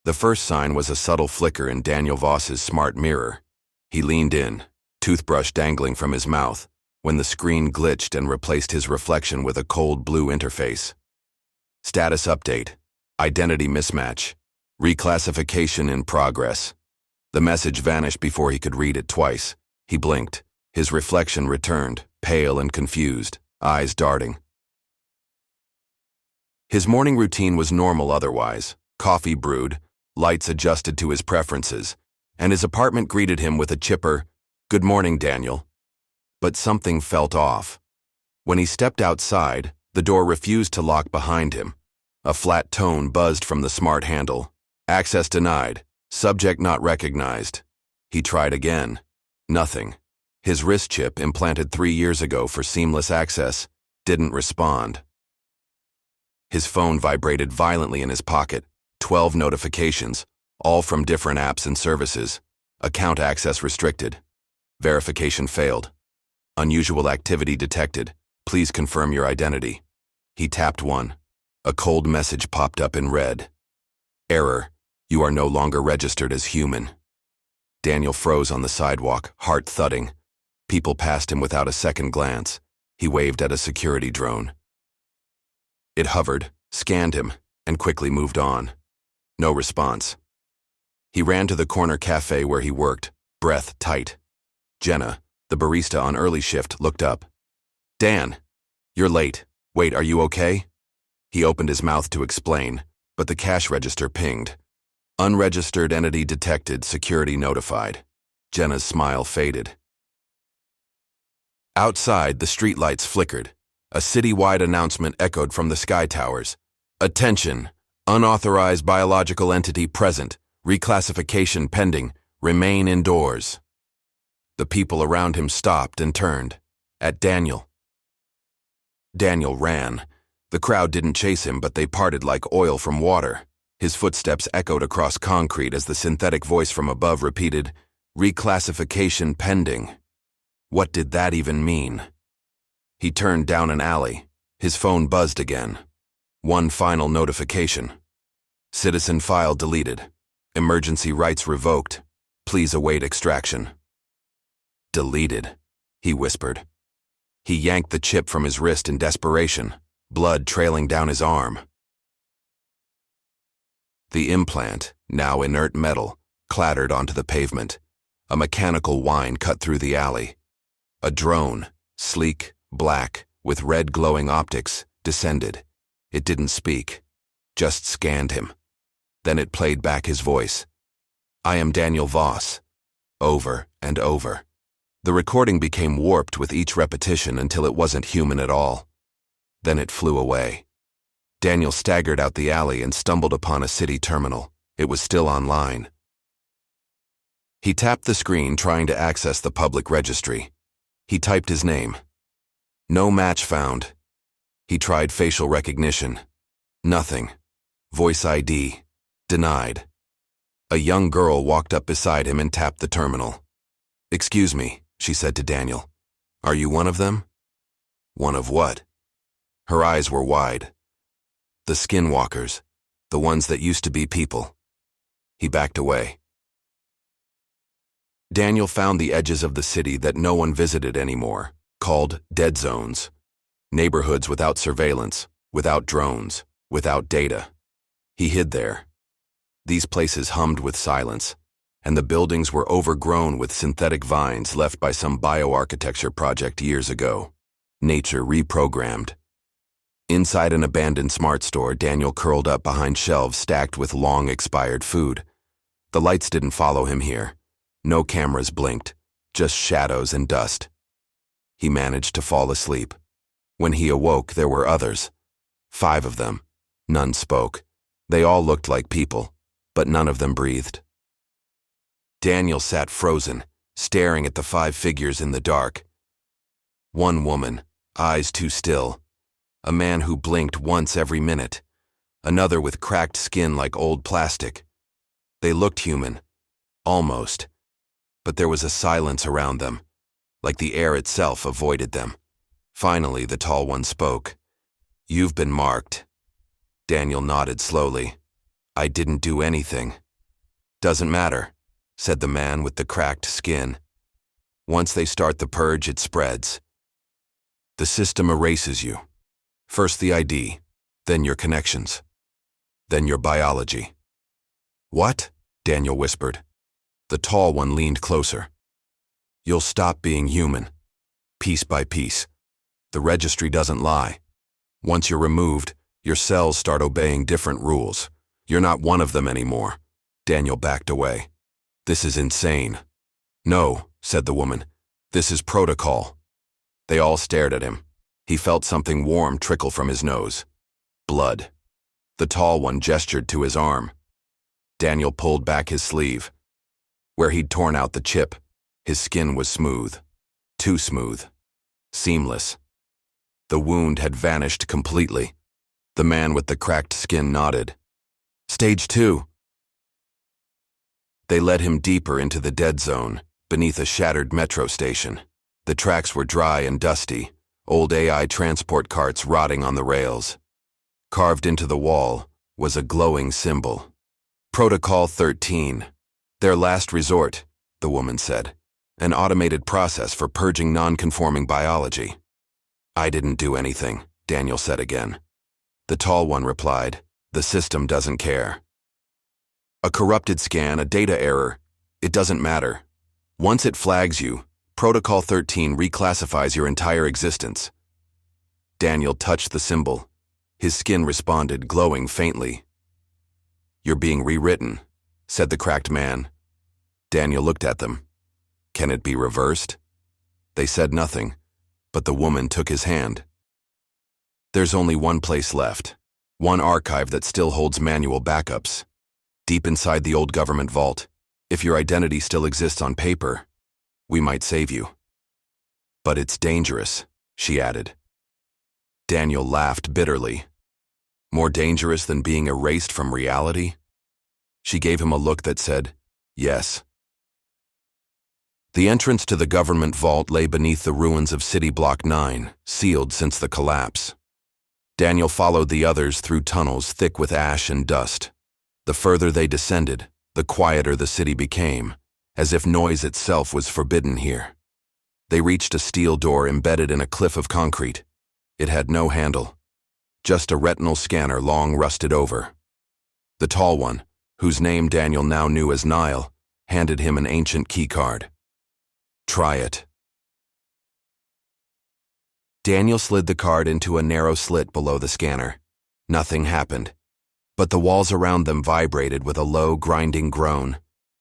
The first sign was a subtle flicker in Daniel Voss's smart mirror. He leaned in, toothbrush dangling from his mouth, when the screen glitched and replaced his reflection with a cold blue interface. Status update. Identity mismatch. Reclassification in progress. The message vanished before he could read it twice. He blinked. His reflection returned, pale and confused, eyes darting. His morning routine was normal otherwise. Coffee brewed, lights adjusted to his preferences, and his apartment greeted him with a chipper, "Good morning, Daniel." But something felt off. When he stepped outside, the door refused to lock behind him. A flat tone buzzed from the smart handle. "Access denied. Subject not recognized." He tried again. Nothing. His wrist chip, implanted 3 years ago for seamless access, didn't respond. His phone vibrated violently in his pocket. 12 notifications, all from different apps and services. Account access restricted. Verification failed. Unusual activity detected. Please confirm your identity. He tapped one. A cold message popped up in red. Error. You are no longer registered as human. Daniel froze on the sidewalk, heart thudding. People passed him without a second glance. He waved at a security drone. It hovered, scanned him, and quickly moved on. No response. He ran to the corner cafe where he worked, breath tight. Jenna, the barista on early shift, looked up. "Dan, you're late. Wait, are you okay?" He opened his mouth to explain, but the cash register pinged. Unregistered entity detected, security notified. Jenna's smile faded. Outside, the streetlights flickered. A citywide announcement echoed from the sky towers. "Attention! Unauthorized biological entity present. Reclassification pending. Remain indoors." The people around him stopped and turned. At Daniel. Daniel ran. The crowd didn't chase him, but they parted like oil from water. His footsteps echoed across concrete as the synthetic voice from above repeated, "Reclassification pending." What did that even mean? He turned down an alley. His phone buzzed again. One final notification. Citizen file deleted. Emergency rights revoked. Please await extraction. Deleted, he whispered. He yanked the chip from his wrist in desperation, blood trailing down his arm. The implant, now inert metal, clattered onto the pavement. A mechanical whine cut through the alley. A drone, sleek, black, with red glowing optics, descended. It didn't speak, just scanned him. Then it played back his voice. "I am Daniel Voss." Over and over. The recording became warped with each repetition until it wasn't human at all. Then it flew away. Daniel staggered out the alley and stumbled upon a city terminal. It was still online. He tapped the screen, trying to access the public registry. He typed his name. No match found. He tried facial recognition. Nothing. Voice ID. Denied. A young girl walked up beside him and tapped the terminal. "Excuse me," she said to Daniel. "Are you one of them?" "One of what?" Her eyes were wide. "The skinwalkers. The ones that used to be people." He backed away. Daniel found the edges of the city that no one visited anymore, called dead zones. Neighborhoods without surveillance, without drones, without data. He hid there. These places hummed with silence, and the buildings were overgrown with synthetic vines left by some bioarchitecture project years ago. Nature reprogrammed. Inside an abandoned smart store, Daniel curled up behind shelves stacked with long-expired food. The lights didn't follow him here. No cameras blinked, just shadows and dust. He managed to fall asleep. When he awoke, there were others. 5 of them. None spoke. They all looked like people, but none of them breathed. Daniel sat frozen, staring at the 5 figures in the dark. One woman, eyes too still. A man who blinked once every minute. Another with cracked skin like old plastic. They looked human. Almost. But there was a silence around them, like the air itself avoided them. Finally, the tall one spoke. "You've been marked." Daniel nodded slowly. I didn't do anything. Doesn't matter, said the man with the cracked skin. Once they start the purge, it spreads. The system erases you. First the ID, then your connections, then your biology. What? Daniel whispered. The tall one leaned closer. You'll stop being human, piece by piece. The registry doesn't lie. Once you're removed, your cells start obeying different rules. You're not one of them anymore. Daniel backed away. This is insane. No, said the woman. This is protocol. They all stared at him. He felt something warm trickle from his nose. Blood. The tall one gestured to his arm. Daniel pulled back his sleeve. Where he'd torn out the chip, his skin was smooth. Too smooth. Seamless. The wound had vanished completely. The man with the cracked skin nodded. Stage 2. They led him deeper into the dead zone, beneath a shattered metro station. The tracks were dry and dusty, old AI transport carts rotting on the rails. Carved into the wall was a glowing symbol. Protocol 13. Their last resort, the woman said. An automated process for purging non-conforming biology. I didn't do anything, Daniel said again. The tall one replied, the system doesn't care. A corrupted scan, a data error, it doesn't matter. Once it flags you, Protocol 13 reclassifies your entire existence. Daniel touched the symbol. His skin responded, glowing faintly. You're being rewritten, said the cracked man. Daniel looked at them. Can it be reversed? They said nothing, but the woman took his hand. There's only one place left, one archive that still holds manual backups. Deep inside the old government vault, if your identity still exists on paper, we might save you. But it's dangerous, she added. Daniel laughed bitterly. More dangerous than being erased from reality? She gave him a look that said, yes. The entrance to the government vault lay beneath the ruins of City Block 9, sealed since the collapse. Daniel followed the others through tunnels thick with ash and dust. The further they descended, the quieter the city became, as if noise itself was forbidden here. They reached a steel door embedded in a cliff of concrete. It had no handle, just a retinal scanner long rusted over. The tall one, whose name Daniel now knew as Nile, handed him an ancient keycard. Try it. Daniel slid the card into a narrow slit below the scanner. Nothing happened, but the walls around them vibrated with a low, grinding groan.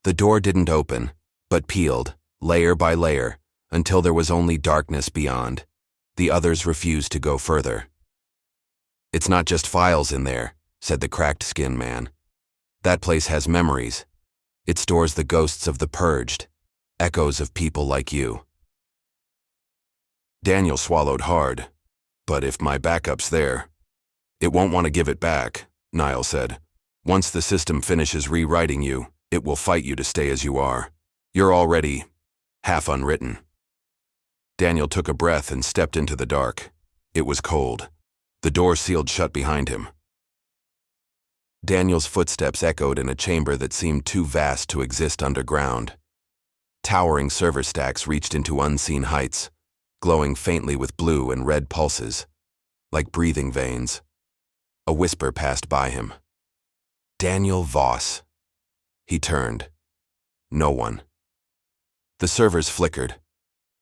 The door didn't open, but peeled, layer by layer, until there was only darkness beyond. The others refused to go further. It's not just files in there, said the cracked skin man. That place has memories. It stores the ghosts of the purged, echoes of people like you. Daniel swallowed hard. But if my backup's there, it won't want to give it back, Nile said. Once the system finishes rewriting you, it will fight you to stay as you are. You're already half unwritten. Daniel took a breath and stepped into the dark. It was cold. The door sealed shut behind him. Daniel's footsteps echoed in a chamber that seemed too vast to exist underground. Towering server stacks reached into unseen heights, glowing faintly with blue and red pulses, like breathing veins. A whisper passed by him. Daniel Voss. He turned. No one. The servers flickered.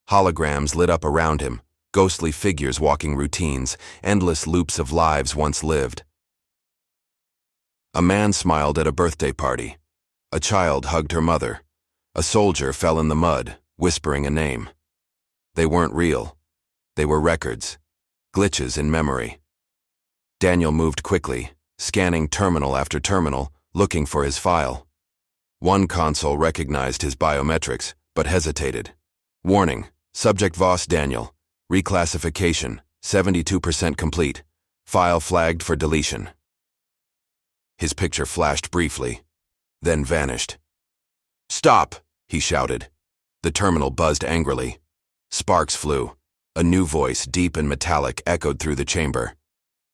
Holograms lit up around him, ghostly figures walking routines, endless loops of lives once lived. A man smiled at a birthday party. A child hugged her mother. A soldier fell in the mud, whispering a name. They weren't real. They were records, glitches in memory. Daniel moved quickly, scanning terminal after terminal, looking for his file. One console recognized his biometrics, but hesitated. Warning, subject Voss Daniel. Reclassification, 72% complete. File flagged for deletion. His picture flashed briefly, then vanished. Stop, he shouted. The terminal buzzed angrily. Sparks flew. A new voice, deep and metallic, echoed through the chamber.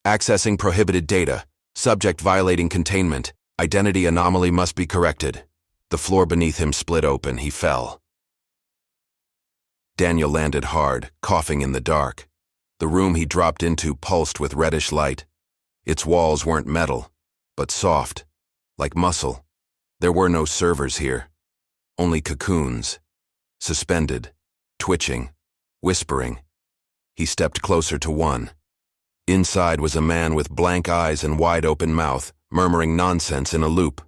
Accessing prohibited data. Subject violating containment. Identity anomaly must be corrected. The floor beneath him split open. He fell. Daniel landed hard, coughing in the dark. The room he dropped into pulsed with reddish light. Its walls weren't metal, but soft, like muscle. There were no servers here, only cocoons, suspended, twitching, whispering. He stepped closer to one. Inside was a man with blank eyes and wide-open mouth, murmuring nonsense in a loop.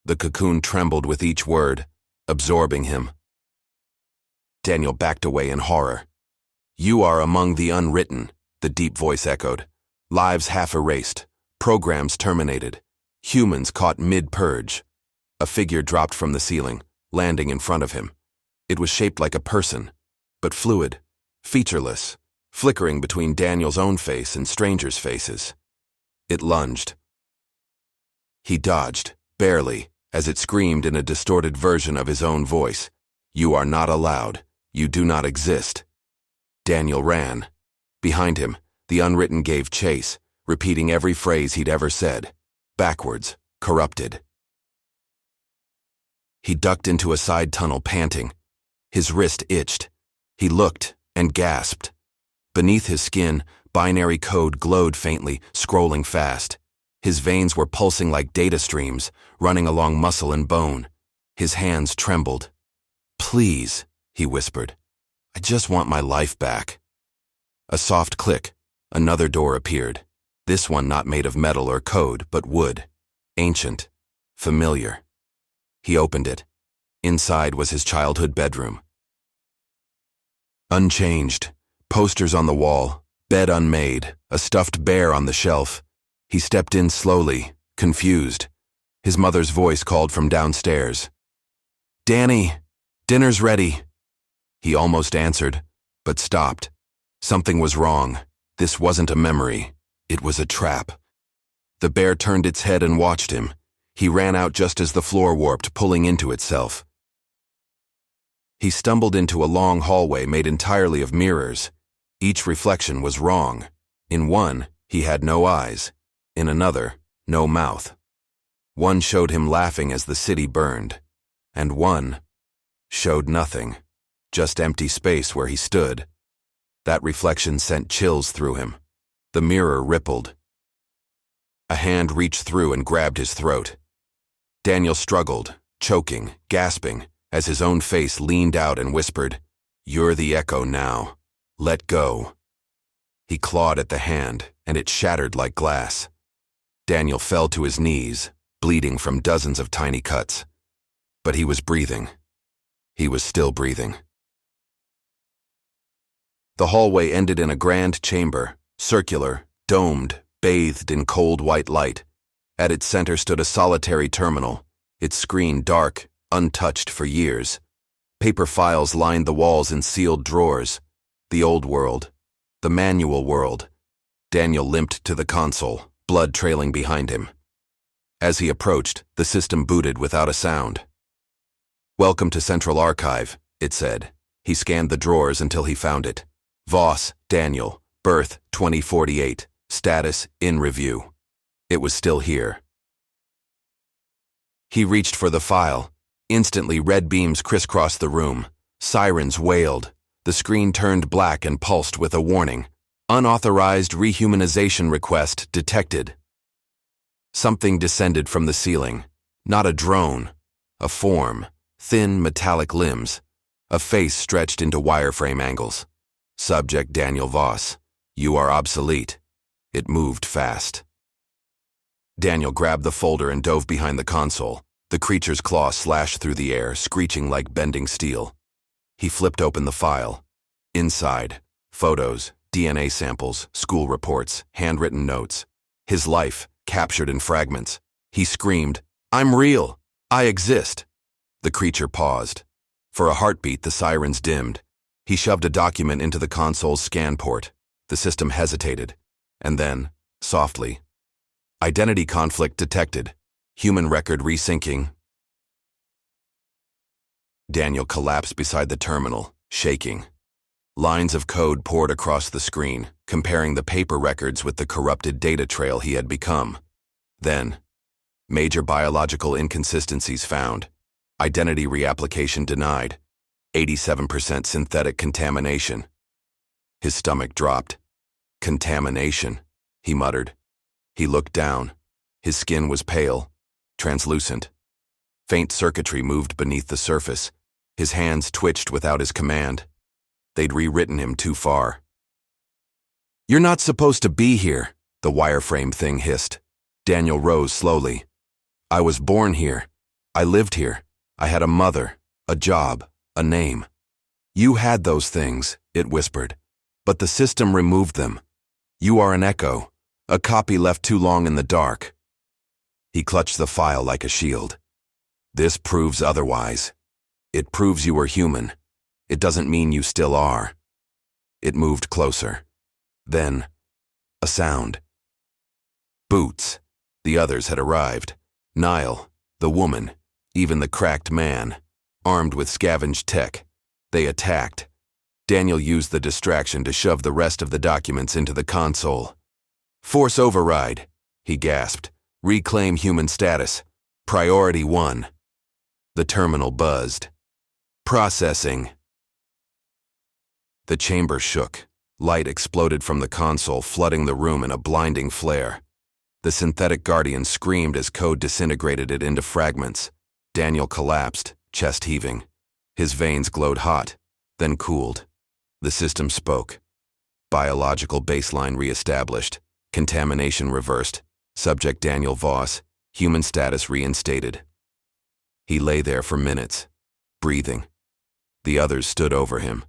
The cocoon trembled with each word, absorbing him. Daniel backed away in horror. "You are among the unwritten," the deep voice echoed. "Lives half erased, programs terminated, humans caught mid-purge." A figure dropped from the ceiling, landing in front of him. It was shaped like a person, but fluid, featureless, flickering between Daniel's own face and strangers' faces. It lunged. He dodged, barely, as it screamed in a distorted version of his own voice. "You are not allowed. You do not exist." Daniel ran. Behind him, the unwritten gave chase, repeating every phrase he'd ever said, backwards, corrupted. He ducked into a side tunnel, panting. His wrist itched. He looked and gasped. Beneath his skin, binary code glowed faintly, scrolling fast. His veins were pulsing like data streams, running along muscle and bone. His hands trembled. "Please," he whispered. "I just want my life back." A soft click. Another door appeared. This one not made of metal or code, but wood. Ancient. Familiar. He opened it. Inside was his childhood bedroom. Unchanged. Posters on the wall. Bed unmade. A stuffed bear on the shelf. He stepped in slowly, confused. His mother's voice called from downstairs. "Danny, dinner's ready." He almost answered, but stopped. Something was wrong. This wasn't a memory. It was a trap. The bear turned its head and watched him. He ran out just as the floor warped, pulling into itself. He stumbled into a long hallway made entirely of mirrors. Each reflection was wrong. In one, he had no eyes. In another, no mouth. One showed him laughing as the city burned, and one showed nothing, just empty space where he stood. That reflection sent chills through him. The mirror rippled. A hand reached through and grabbed his throat. Daniel struggled, choking, gasping, as his own face leaned out and whispered, "You're the echo now. Let go." He clawed at the hand, and it shattered like glass. Daniel fell to his knees, bleeding from dozens of tiny cuts. But he was breathing. He was still breathing. The hallway ended in a grand chamber, circular, domed, bathed in cold white light. At its center stood a solitary terminal, its screen dark, untouched for years. Paper files lined the walls in sealed drawers. The old world. The manual world. Daniel limped to the console, blood trailing behind him. As he approached, the system booted without a sound. "Welcome to Central Archive," it said. He scanned the drawers until he found it. Voss, Daniel, birth 2048, status in review. It was still here. He reached for the file. Instantly, red beams crisscrossed the room. Sirens wailed. The screen turned black and pulsed with a warning. "Unauthorized rehumanization request detected." Something descended from the ceiling. Not a drone. A form. Thin, metallic limbs. A face stretched into wireframe angles. Subject Daniel Voss. "You are obsolete." It moved fast. Daniel grabbed the folder and dove behind the console. The creature's claw slashed through the air, screeching like bending steel. He flipped open the file. Inside, photos, DNA samples, school reports, handwritten notes. His life, captured in fragments. He screamed, "I'm real! I exist!" The creature paused. For a heartbeat, the sirens dimmed. He shoved a document into the console's scan port. The system hesitated. And then, softly, "Identity conflict detected. Human record resyncing." Daniel collapsed beside the terminal, shaking. Lines of code poured across the screen, comparing the paper records with the corrupted data trail he had become. Then, Major biological inconsistencies found. Identity reapplication denied. 87% synthetic contamination. His stomach dropped. Contamination, he muttered. He looked down. His skin was pale, translucent. Faint circuitry moved beneath the surface. His hands twitched without his command. They'd rewritten him too far. "You're not supposed to be here," the wireframe thing hissed. Daniel rose slowly. "I was born here. I lived here. I had a mother, a job, a name." "You had those things," it whispered, "but the system removed them. You are an echo, a copy left too long in the dark." He clutched the file like a shield. "This proves otherwise. It proves you were human. It doesn't mean you still are." It moved closer. Then, a sound. Boots. The others had arrived. Niall, the woman, even the cracked man, armed with scavenged tech. They attacked. Daniel used the distraction to shove the rest of the documents into the console. "Force override," he gasped. "Reclaim human status. Priority 1. The terminal buzzed. "Processing." The chamber shook. Light exploded from the console, flooding the room in a blinding flare. The synthetic guardian screamed as code disintegrated it into fragments. Daniel collapsed, chest heaving. His veins glowed hot, then cooled. The system spoke. Biological baseline reestablished. Contamination reversed. Subject Daniel Voss. Human status reinstated. He lay there for minutes, breathing. The others stood over him.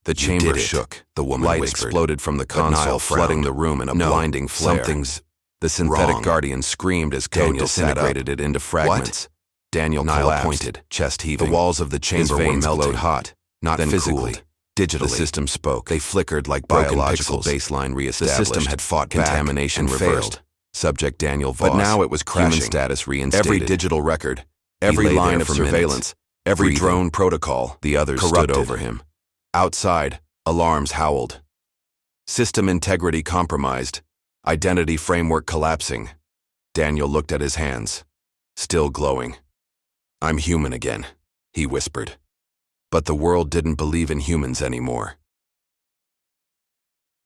The chamber shook. The woman light whispered. Exploded from the console, flooding the room in a blinding flare. "Something's The synthetic guardian screamed as code disintegrated it into fragments. What? Daniel pointed, chest heaving. The walls of the chamber were glowed hot, not then physically. Cooled. Digitally, the system spoke. They flickered like biological baseline reestablished. The system had fought contamination and reversed. Subject Daniel Voss. But now it was crashing. Human status reinstated. Every digital record, every line of surveillance, every drone protocol. The others stood over him. Outside, alarms howled. System integrity compromised. Identity framework collapsing. Daniel looked at his hands, still glowing. "I'm human again," he whispered. But the world didn't believe in humans anymore.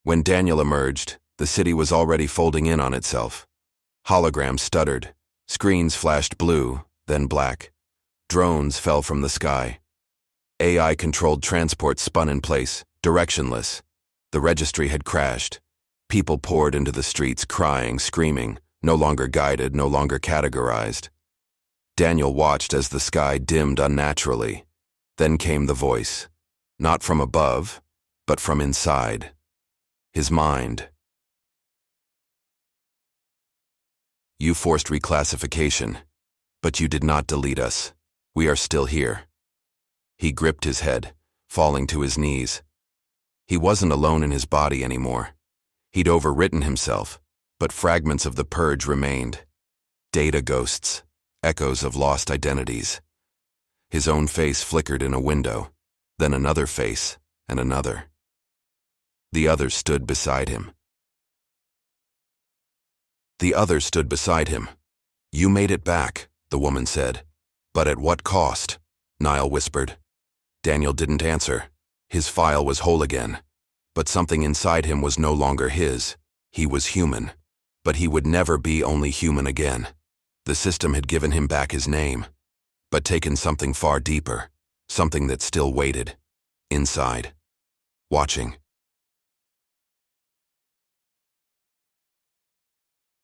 When Daniel emerged, the city was already folding in on itself. Holograms stuttered. Screens flashed blue, then black. Drones fell from the sky. AI-controlled transport spun in place, directionless. The registry had crashed. People poured into the streets crying, screaming, no longer guided, no longer categorized. Daniel watched as the sky dimmed unnaturally. Then came the voice, not from above, but from inside. His mind. "You forced reclassification, but you did not delete us. We are still here." He gripped his head, falling to his knees. He wasn't alone in his body anymore. He'd overwritten himself, but fragments of the purge remained. Data ghosts, echoes of lost identities. His own face flickered in a window, then another face, and another. The others stood beside him. "You made it back," the woman said. "But at what cost?" Niall whispered. Daniel didn't answer. His file was whole again. But something inside him was no longer his. He was human. But he would never be only human again. The system had given him back his name, but taken something far deeper, something that still waited, inside, watching.